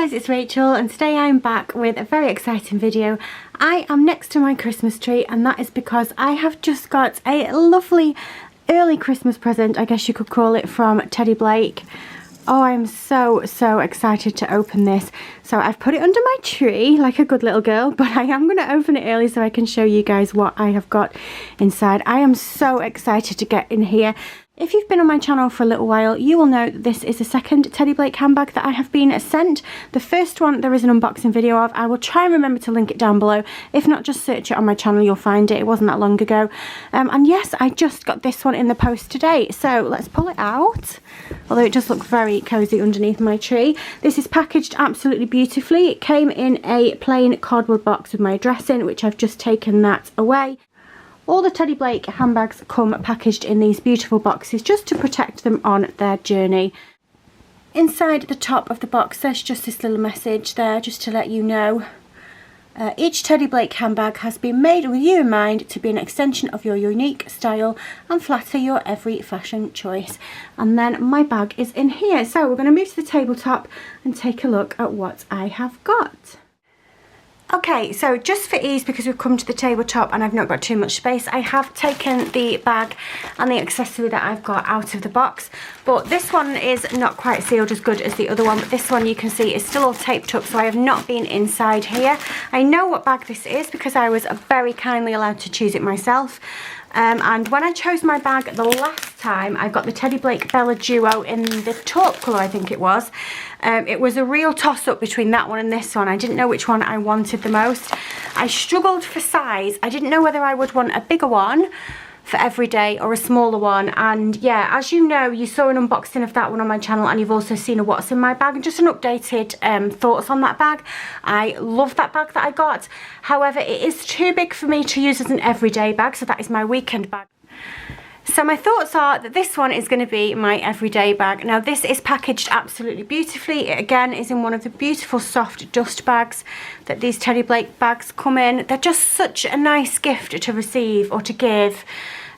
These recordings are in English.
guys, it's Rachel and today I'm back with a very exciting video. I am next to my Christmas tree and that is because I have just got a lovely early Christmas present, I guess you could call it, from Teddy Blake. Oh, I'm so excited to open this. So I've put it under my tree like a good little girl, but I am going to open it early so I can show you guys what I have got inside. I am so excited to get in here. If you've been on my channel for a little while, you will know that this is the second Teddy Blake handbag that I have been sent. The first one there is an unboxing video of. I will try and remember to link it down below. If not, just search it on my channel, you'll find it. It wasn't that long ago. And yes, I just got this one in the post today. So let's pull it out. Although it does look very cozy underneath my tree. This is packaged absolutely beautifully. It came in a plain cardboard box with my address in, which I've just taken that away. All the Teddy Blake handbags come packaged in these beautiful boxes just to protect them on their journey. Inside the top of the box there's just this little message there just to let you know. Each Teddy Blake handbag has been made with you in mind to be an extension of your unique style and flatter your every fashion choice. And then my bag is in here. So we're going to move to the tabletop and take a look at what I have got. Okay, so just for ease, because we've come to the tabletop and I've not got too much space, I have taken the bag and the accessory that I've got out of the box. But this one is not quite sealed as good as the other one, but this one you can see is still all taped up, so I have not been inside here. I know what bag this is because I was very kindly allowed to choose it myself. And when I chose my bag the last time, I got the Teddy Blake Bella Duo in the taupe colour, I think it was. It was a real toss-up between that one and this one. I didn't know which one I wanted the most. I struggled for size. I didn't know whether I would want a bigger one for every day or a smaller one, and yeah, as you know, you saw an unboxing of that one on my channel and you've also seen a what's in my bag and just an updated thoughts on that bag. I love that bag that I got. However, it is too big for me to use as an everyday bag, so that is my weekend bag. So my thoughts are that this one is going to be my everyday bag. Now this is packaged absolutely beautifully. It again is in one of the beautiful soft dust bags that these Teddy Blake bags come in. They're just such a nice gift to receive or to give.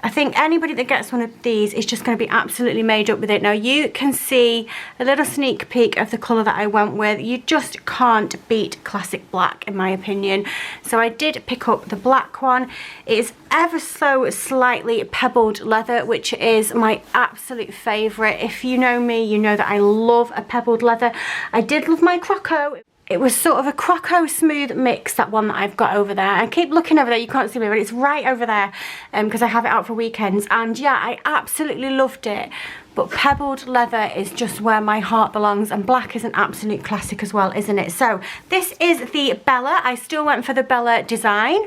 I think anybody that gets one of these is just going to be absolutely made up with it. Now you can see a little sneak peek of the colour that I went with. You just can't beat classic black in my opinion. So I did pick up the black one. It is ever so slightly pebbled leather, which is my absolute favourite. If you know me, you know that I love a pebbled leather. I did love my croco. It was sort of a croco smooth mix, that one that I've got over there. I keep looking over there, you can't see me, but it's right over there because I have it out for weekends. And yeah, I absolutely loved it. But pebbled leather is just where my heart belongs, and black is an absolute classic as well, isn't it? So this is the Bella. I still went for the Bella design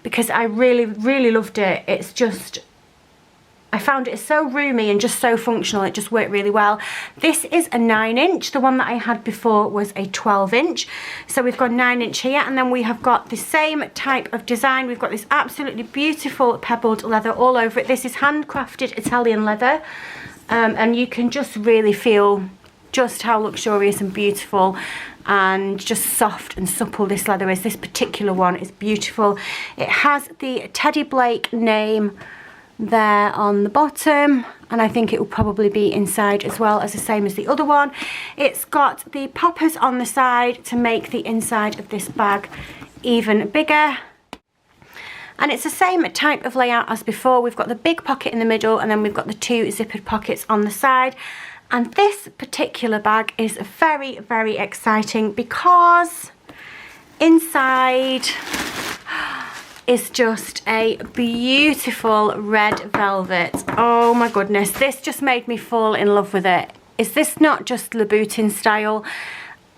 because I really loved it. It's just, I found it so roomy and just so functional. It just worked really well. This is a 9-inch. The one that I had before was a 12-inch. So we've got 9-inch here, and then we have got the same type of design. We've got this absolutely beautiful pebbled leather all over it. This is handcrafted Italian leather, and you can just really feel just how luxurious and beautiful and just soft and supple this leather is. This particular one is beautiful. It has the Teddy Blake name there on the bottom, and I think it will probably be inside as well as the same as the other one. It's got the poppers on the side to make the inside of this bag even bigger, and it's the same type of layout as before. We've got the big pocket in the middle, and then we've got the 2 zippered pockets on the side. And this particular bag is very exciting because inside is just a beautiful red velvet. Oh my goodness, this just made me fall in love with it. Is this not just Louboutin style?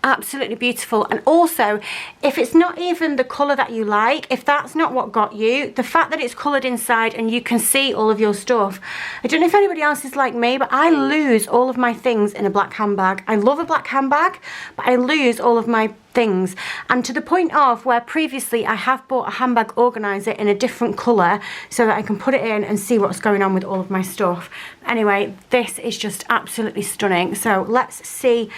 Absolutely beautiful. And also, if it's not even the colour that you like, if that's not what got you, the fact that it's coloured inside and you can see all of your stuff. I don't know if anybody else is like me, but I lose all of my things in a black handbag. I love a black handbag, but I lose all of my things, and to the point of where previously I have bought a handbag organiser in a different colour so that I can put it in and see what's going on with all of my stuff. Anyway, this is just absolutely stunning. So let's see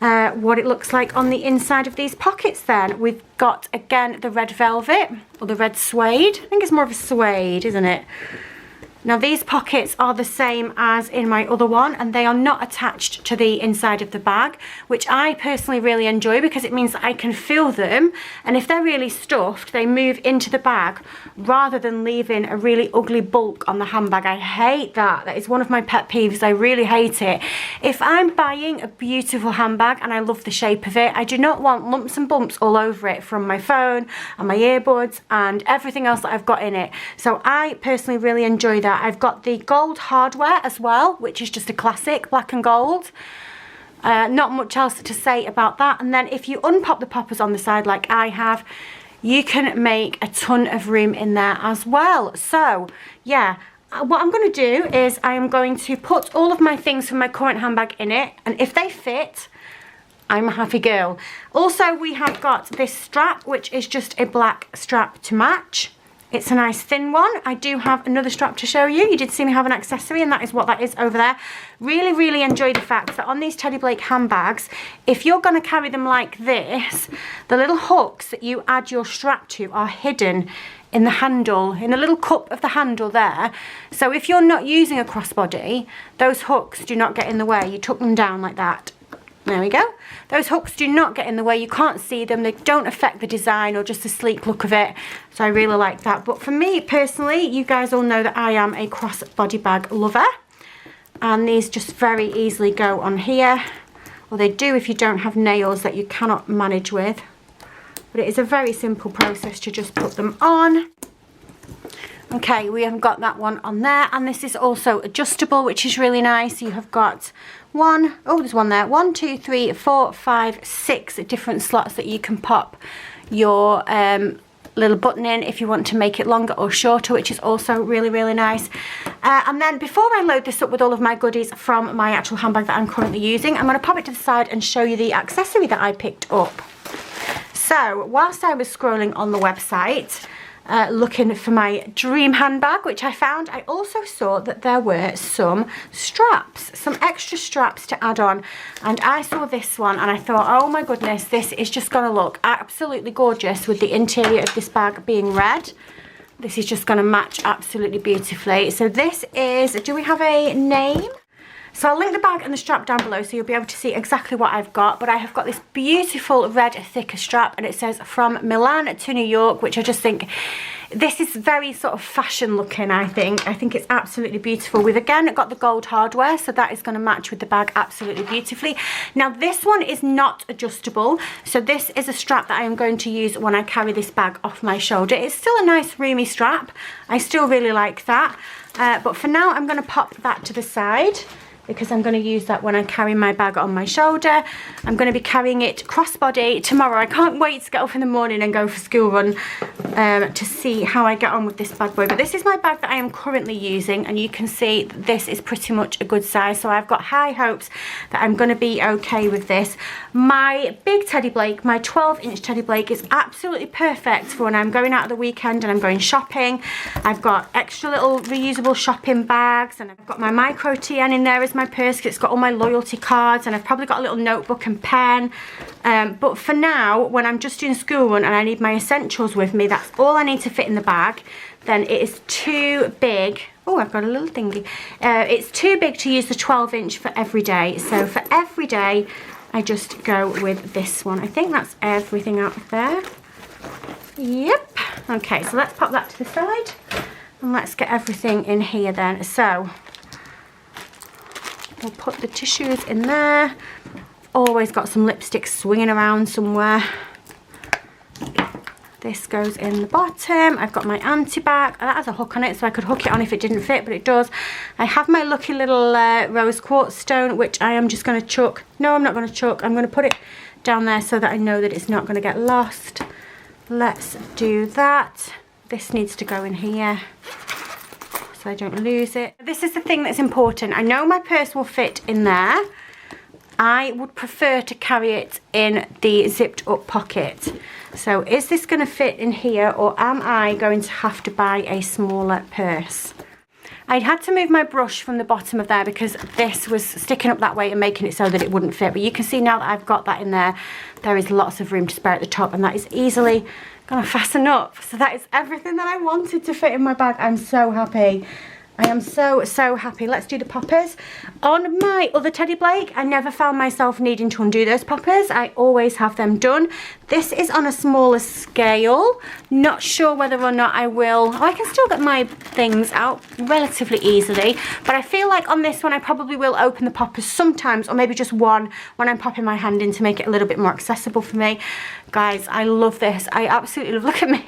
what it looks like on the inside of these pockets then. We've got again the red velvet, or the red suede. I think it's more of a suede, isn't it? Now these pockets are the same as in my other one, and they are not attached to the inside of the bag, which I personally really enjoy because it means that I can feel them, and if they're really stuffed they move into the bag rather than leaving a really ugly bulk on the handbag. I hate that. That is one of my pet peeves. I really hate it. If I'm buying a beautiful handbag and I love the shape of it, I do not want lumps and bumps all over it from my phone and my earbuds and everything else that I've got in it. So I personally really enjoy that. I've got the gold hardware as well, which is just a classic, black and gold. Not much else to say about that. And then if you unpop the poppers on the side like I have, you can make a ton of room in there as well. So yeah, what I'm going to do is I am going to put all of my things from my current handbag in it, and if they fit, I'm a happy girl. Also, we have got this strap, which is just a black strap to match. It's a nice thin one. I do have another strap to show you. You did see me have an accessory, and that is what that is over there. Really, really enjoy the fact that on these Teddy Blake handbags, if you're going to carry them like this, the little hooks that you add your strap to are hidden in the handle, in a little cup of the handle there. So if you're not using a crossbody, those hooks do not get in the way. You tuck them down like that. There we go. Those hooks do not get in the way. You can't see them. They don't affect the design or just the sleek look of it. So I really like that. But for me personally, you guys all know that I am a crossbody bag lover. And these just very easily go on here. Well, they do if you don't have nails that you cannot manage with. But it is a very simple process to just put them on. Okay, we have got that one on there, and this is also adjustable, which is really nice. You have got there's one there, 1, 2, 3, 4, 5, 6 different slots that you can pop your little button in if you want to make it longer or shorter, which is also really, really nice. And then before I load this up with all of my goodies from my actual handbag that I'm currently using, I'm going to pop it to the side and show you the accessory that I picked up. So whilst I was scrolling on the website, looking for my dream handbag, which I found, I also saw that there were some straps, some extra straps to add on, and I saw this one and I thought, oh my goodness, this is just gonna look absolutely gorgeous with the interior of this bag being red. This is just gonna match absolutely beautifully. So this is, do we have a name? So I'll link the bag and the strap down below so you'll be able to see exactly what I've got. But I have got this beautiful red thicker strap, and it says from Milan to New York, which I just think, this is very sort of fashion looking, I think. I think it's absolutely beautiful. We've again got the gold hardware, so that is going to match with the bag absolutely beautifully. Now this one is not adjustable, so this is a strap that I am going to use when I carry this bag off my shoulder. It's still a nice roomy strap. I still really like that. But for now I'm going to pop that to the side, because I'm going to use that when I carry my bag on my shoulder. I'm going to be carrying it crossbody tomorrow. I can't wait to get up in the morning and go for school run to see how I get on with this bad boy. But this is my bag that I am currently using, and you can see that this is pretty much a good size, so I've got high hopes that I'm going to be okay with this. My big Teddy Blake, my 12-inch Teddy Blake, is absolutely perfect for when I'm going out at the weekend and I'm going shopping. I've got extra little reusable shopping bags, and I've got my micro TN in there as my purse, because it's got all my loyalty cards, and I've probably got a little notebook and pen. But for now, when I'm just doing school run and I need my essentials with me, that's all I need to fit in the bag, then it is too big. Oh, I've got a little thingy. It's too big to use the 12-inch for every day. So for every day, I just go with this one. I think that's everything out of there. Yep. Okay, so let's pop that to the side, and let's get everything in here then. So we'll put the tissues in there. Always got some lipstick swinging around somewhere. This goes in the bottom. I've got my anti-back. That has a hook on it, so I could hook it on if it didn't fit, but it does. I have my lucky little rose quartz stone, which I am just going to chuck. No, I'm not going to chuck. I'm going to put it down there so that I know that it's not going to get lost. Let's do that. This needs to go in here so I don't lose it. This is the thing that's important. I know my purse will fit in there. I would prefer to carry it in the zipped up pocket. So is this going to fit in here, or am I going to have to buy a smaller purse? I'd had to move my brush from the bottom of there because this was sticking up that way and making it so that it wouldn't fit. But you can see now that I've got that in there, there is lots of room to spare at the top, and that is easily going to fasten up. So that is everything that I wanted to fit in my bag. I'm so happy. I am so, so happy. Let's do the poppers. On my other Teddy Blake, I never found myself needing to undo those poppers. I always have them done. This is on a smaller scale. Not sure whether or not I will. Oh, I can still get my things out relatively easily, but I feel like on this one I probably will open the poppers sometimes, or maybe just one when I'm popping my hand in to make it a little bit more accessible for me. Guys, I love this. I absolutely love, look at me.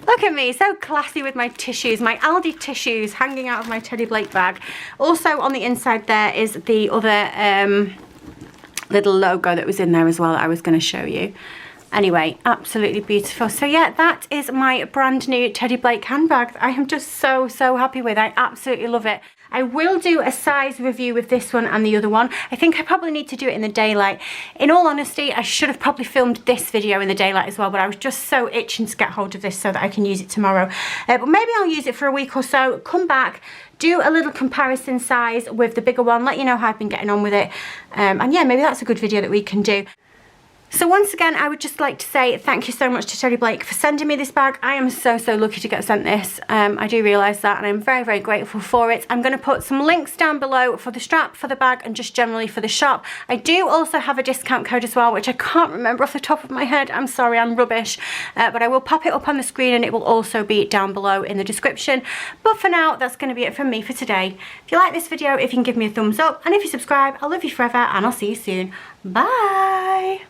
Look at me, so classy with my tissues, my Aldi tissues hanging out of my Teddy Blake bag. Also on the inside there is the other little logo that was in there as well that I was going to show you. Anyway, absolutely beautiful. So yeah, that is my brand new Teddy Blake handbag that I am just so, so happy with. I absolutely love it. I will do a size review with this one and the other one. I think I probably need to do it in the daylight. In all honesty, I should have probably filmed this video in the daylight as well, but I was just so itching to get hold of this so that I can use it tomorrow. But maybe I'll use it for a week or so, come back, do a little comparison size with the bigger one, let you know how I've been getting on with it. And yeah, maybe that's a good video that we can do. So once again, I would just like to say thank you so much to Teddy Blake for sending me this bag. I am so, so lucky to get sent this. I do realise that, and I'm very, very grateful for it. I'm going to put some links down below for the strap, for the bag, and just generally for the shop. I do also have a discount code as well, which I can't remember off the top of my head. I'm sorry, I'm rubbish. But I will pop it up on the screen, and it will also be down below in the description. But for now, that's going to be it from me for today. If you like this video, if you can give me a thumbs up, and if you subscribe, I love you forever, and I'll see you soon. Bye!